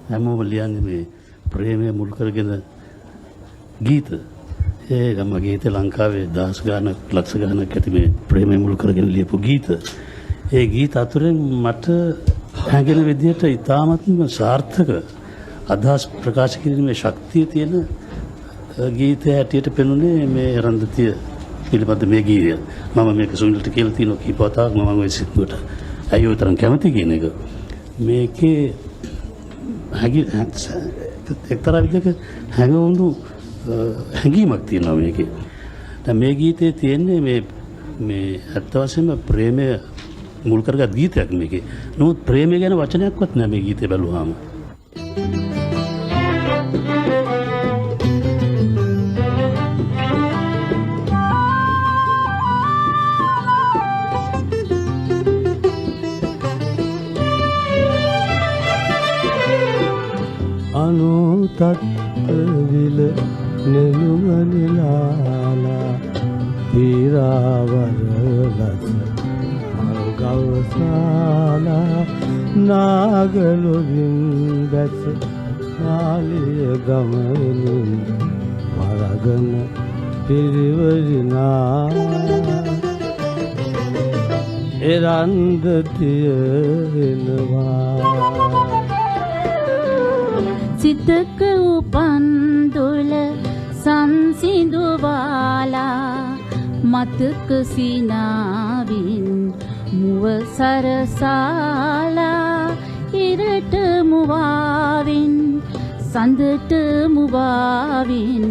හැමෝම ලියන්නේ මේ ප්‍රේමය මුල් කරගෙන ගීත. ඒ ගම ගීත ලංකාවේ දහස් ගානක් ලක්ෂ ගානක් ඇති මේ ප්‍රේමය මුල් කරගෙන ලියපු ගීත. ඒ ගීත අතුරෙන් මට හැඟෙන විදිහට ඉතාමත්ම සාර්ථක අදහස් ප්‍රකාශ කිරීමේ ශක්තිය තියෙන ගීතය හැටියට පෙනුනේ මේ රන්දතිය පිළිබඳ මේ ගීතය. මම මේක සුනිල්ට කියලා තියෙනවා කීප වතාවක් මම ওই සින්දුවට අයියෝ තරම් කැමති කියන එක. මේකේ එක්තරා විදිහක හැඟවුණු හැඟීමක් තියෙනවා මේකේ. දැන් මේ ගීතේ තියෙන්නේ මේ ඇත්ත වශයෙන්ම ප්‍රේමය මුල් කරගත් ගීතයක් මේකේ. නමුත් ප්‍රේමය ගැන වචනයක්වත් නැහැ මේ ගීතේ බැලුවාම. අනුතත් විල නෙළුමනිලාලා පීරාවරලස මල්ගවසාලා නාගලොවින් බැස නාලිය ගමනින් වරගන පිරිවරිනා එරන්දතිය එනවා සිතක උපන් දුල සංසිඳුවාලා මතක සිනාවින් මුව සරසාලා ඉරට මුවාවින් සඳට මුවාවින්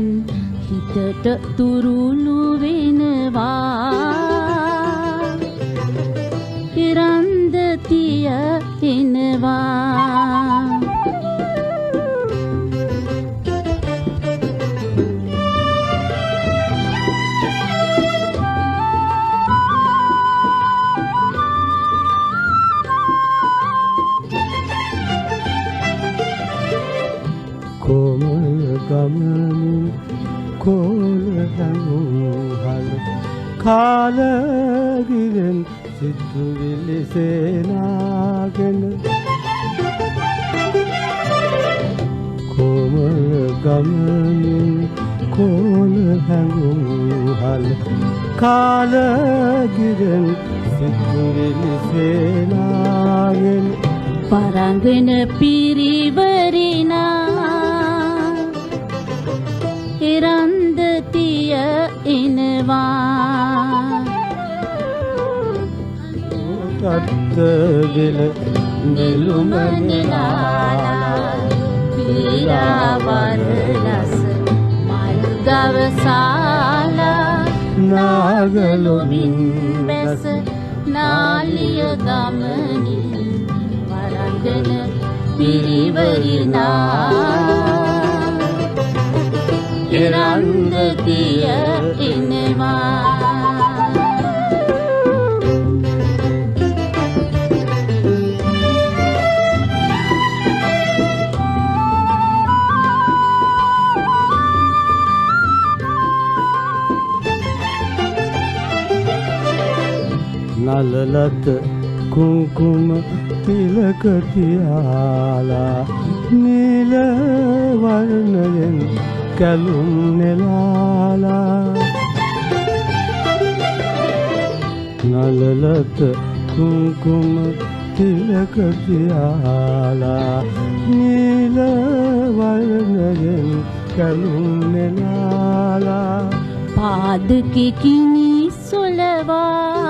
හිතට තුරුළු වෙනවා ඉරන්දතිය එනවා කොමල ගමනින් කොල හැඟුහල කාලගිරෙන් සිතුවිලි සේනාගෙන කොමල ගමනින් කොල හැඟුහල කාලගිරෙන් සිතුවිලි සේනාගෙන පරංගන පිරිවරිනා ඉරන්දතිය එනවා තත්විල නෙළුමනිලාලා පීරාවරලස මල්ගවසාලා නාගලොවින් බැස නාලිය ගමනින් වරංගන පිරිවරිනා ඉරන්දතිය එනවා නලලත කුංකුම තිලක තියාලා නිල වර්ණයෙන් කැලුම් නෙලාලා නලලත කුංකුම තිලක තියාලා නිල වර්ණයෙන් කැලුම් නෙලාලා පාදකිකිනි සොලවා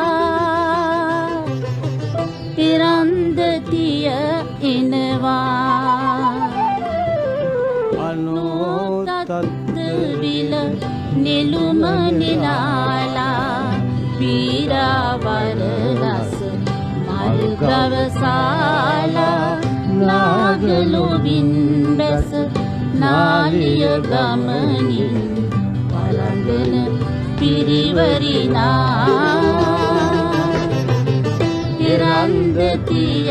ඉරන්දතිය එනවා අනෝතත් විල නෙළුමනිලාලා පීරාවරලස මල්ගවසාලා නාගලොවින් බැස නාලිය ගමනින් වරංගන පිරිවරිනා ඉරන්දතිය